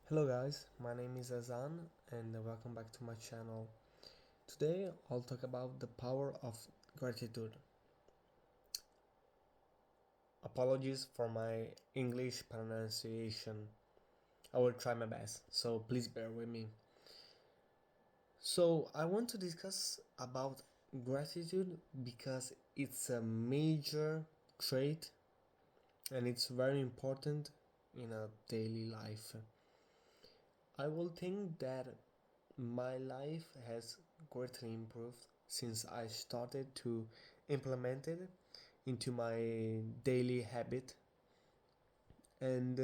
Hello guys, my name is Azan and welcome back to my channel. Today I'll talk about the power of gratitude. Apologies for my English pronunciation. I will try my best, so please bear with me. So I want to discuss about gratitude because it's a major trait and it's very important in a daily life. I will think that my life has greatly improved since I started to implement it into my daily habit, and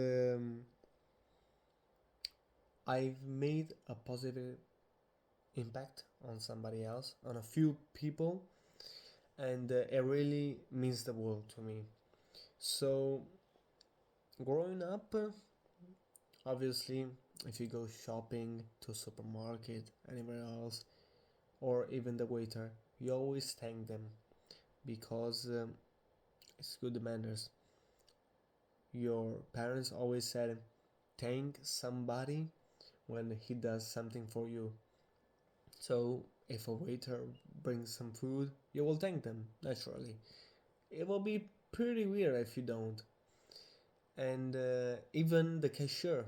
I've made a positive impact on somebody else, on a few people, and it really means the world to me. So, growing up, obviously, if you go shopping to a supermarket, anywhere else, or even the waiter, you always thank them because it's good manners. Your parents always said, thank somebody when he does something for you. So if a waiter brings some food, you will thank them, naturally. It will be pretty weird if you don't. And even the cashier,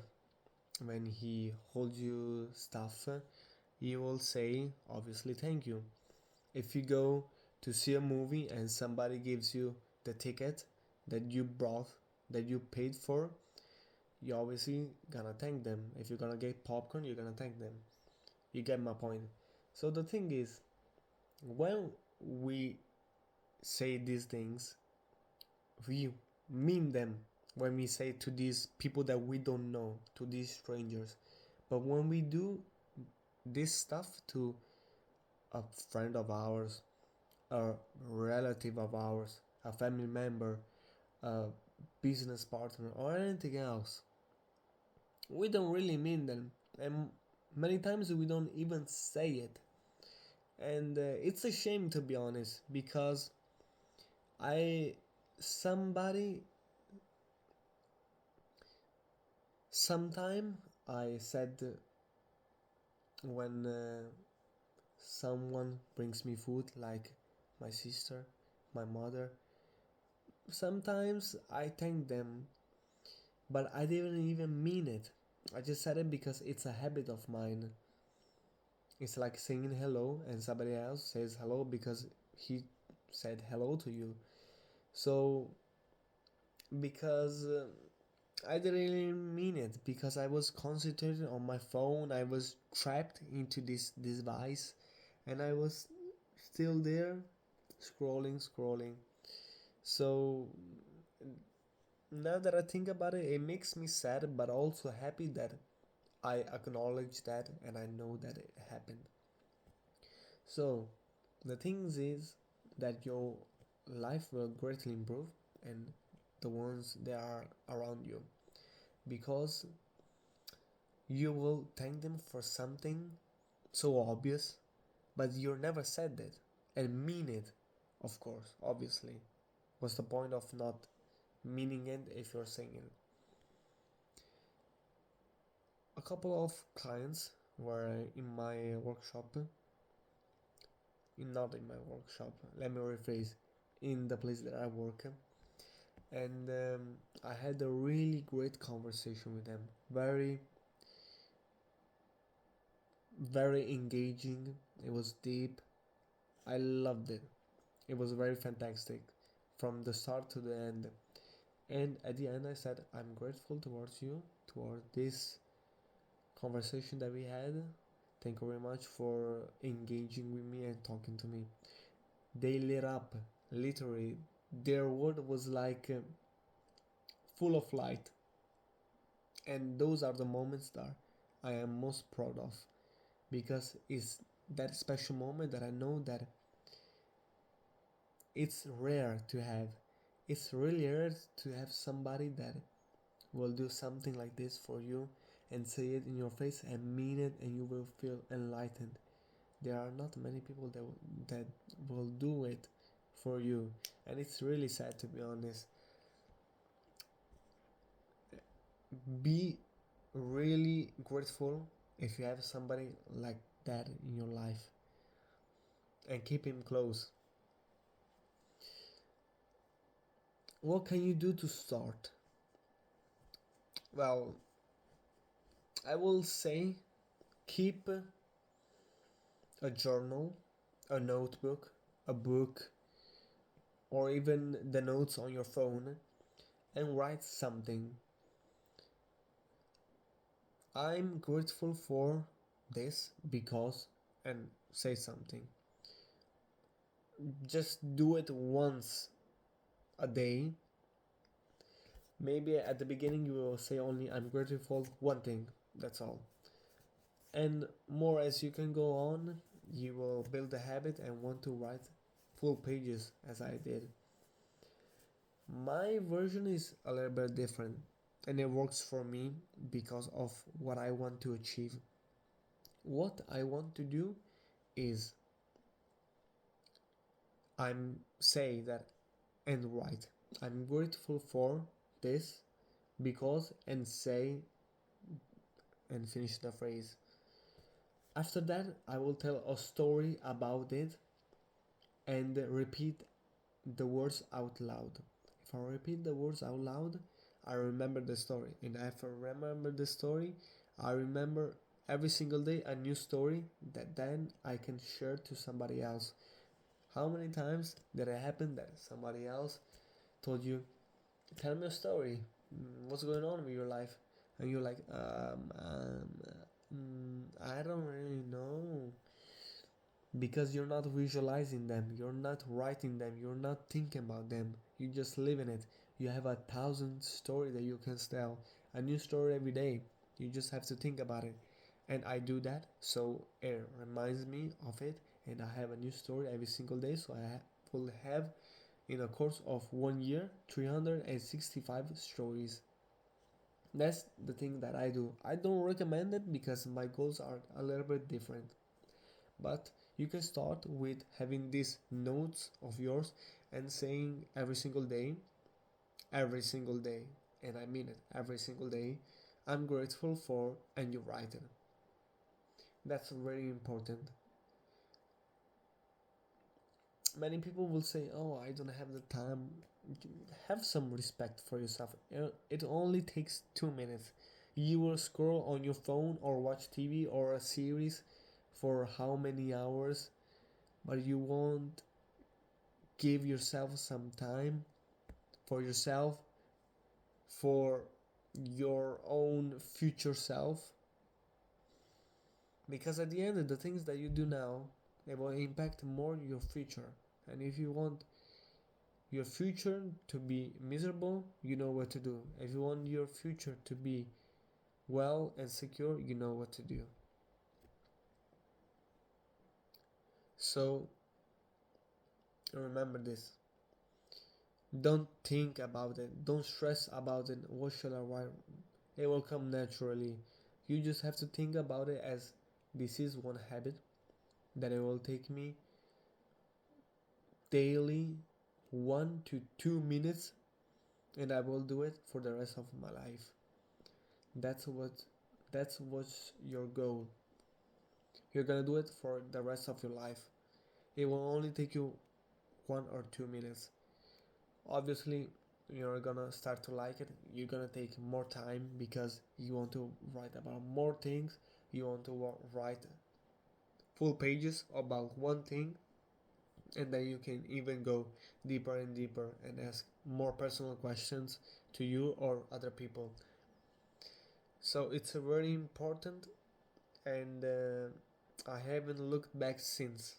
when he holds you stuff, he will say, obviously, thank you. If you go to see a movie and somebody gives you the ticket that you brought, that you paid for, you obviously gonna thank them. If you're gonna get popcorn, you're gonna thank them. You get my point. So the thing is, when we say these things, we mean them when we say to these people that we don't know, to these strangers. But when we do this stuff to a friend of ours, a relative of ours, a family member, a business partner, or anything else, we don't really mean them. And many times we don't even say it. And it's a shame, to be honest, because I somebody sometime I said when someone brings me food, like my sister, my mother, sometimes I thank them, but I didn't even mean it. I just said it because it's a habit of mine. It's like saying hello and somebody else says hello because he said hello to you. So because I didn't really mean it, because I was concentrated on my phone. I was trapped into this device, and I was still there, scrolling. So now that I think about it, it makes me sad, but also happy that I acknowledge that and I know that it happened. So the thing is that your life will greatly improve, and the ones that are around you, because you will thank them for something so obvious, but you never said it and mean it, of course, obviously. What's the point of not meaning it if you're saying it? A couple of clients were in my workshop, not in my workshop, let me rephrase, in the place that I work, and I had a really great conversation with them. Very engaging. It was deep. I loved it. It was very fantastic from the start to the end. And at the end, I said, I'm grateful towards you, toward this conversation that we had. Thank you very much for engaging with me and talking to me. They lit up, literally. Their world was like full of light. And those are the moments that I am most proud of, because it's that special moment that I know that it's rare to have. It's really rare to have somebody that will do something like this for you and say it in your face and mean it, and you will feel enlightened. There are not many people that will do it for you, and it's really sad, to be honest. Be really grateful if you have somebody like that in your life, and keep him close. What can you do to start? Well, I will say keep a journal, a notebook, a book, or even the notes on your phone, and write something. I'm grateful for this because, and say something. Just do it once a day. Maybe at the beginning you will say only I'm grateful for one thing, that's all. And more as you can go on, you will build a habit and want to write full pages as I did. My version is a little bit different and it works for me because of what I want to achieve. What I want to do is I'm say that and write. I'm grateful for this because and say and finish the phrase. After that, I will tell a story about it and repeat the words out loud. If I repeat the words out loud, I remember the story. And if I remember the story, I remember every single day a new story that then I can share to somebody else. How many times did it happen that somebody else told you, tell me a story, what's going on with your life? And you're like, I don't really know, because you're not visualizing them, you're not writing them, you're not thinking about them, you just live in it. You have 1,000 stories that you can tell, a new story every day. You just have to think about it, and I do that, so it reminds me of it, and I have a new story every single day. So I will have, in a course of 1 year, 365 stories. That's the thing that I do. I don't recommend it because my goals are a little bit different. But you can start with having these notes of yours and saying every single day, and I mean it, every single day, I'm grateful for, and you write it. That's very important. Many people will say, oh, I don't have the time. Have some respect for yourself. It only takes 2 minutes. You will scroll on your phone or watch TV or a series for how many hours, but you won't give yourself some time for yourself, for your own future self. Because at the end, the things that you do now, they will impact more your future. And if you want your future to be miserable, you know what to do. If you want your future to be well and secure, you know what to do. So remember this. Don't think about it. Don't stress about it. What should I write? It will come naturally. You just have to think about it as this is one habit that it will take me daily 1 to 2 minutes, and I will do it for the rest of my life. That's what that's what's your goal. You're gonna do it for the rest of your life. It will only take you 1 or 2 minutes. Obviously, you're gonna start to like it. You're gonna take more time because you want to write about more things. You want to write full pages about one thing, and then you can even go deeper and deeper and ask more personal questions to you or other people. So it's a very important, and I haven't looked back since.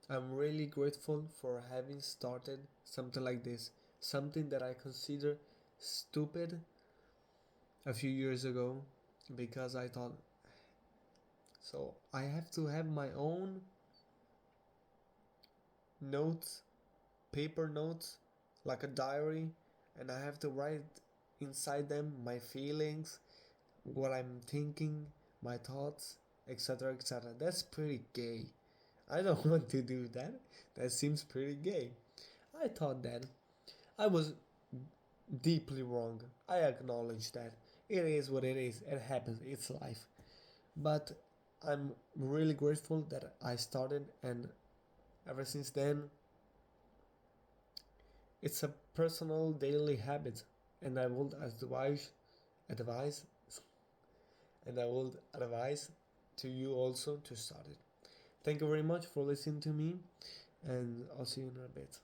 I'm really grateful for having started something like this, something that I consider stupid a few years ago, because I thought, so I have to have my own notes, paper notes, like a diary, and I have to write inside them my feelings, what I'm thinking, my thoughts, etc. etc. That's pretty gay. I don't want to do that. That seems pretty gay. I thought that. I was deeply wrong. I acknowledge that. it is what it is. It happens. It's life. But I'm really grateful that I started, and ever since then, it's a personal daily habit, and I would advise, and I would advise to you also to start it. Thank you very much for listening to me, and I'll see you in a bit.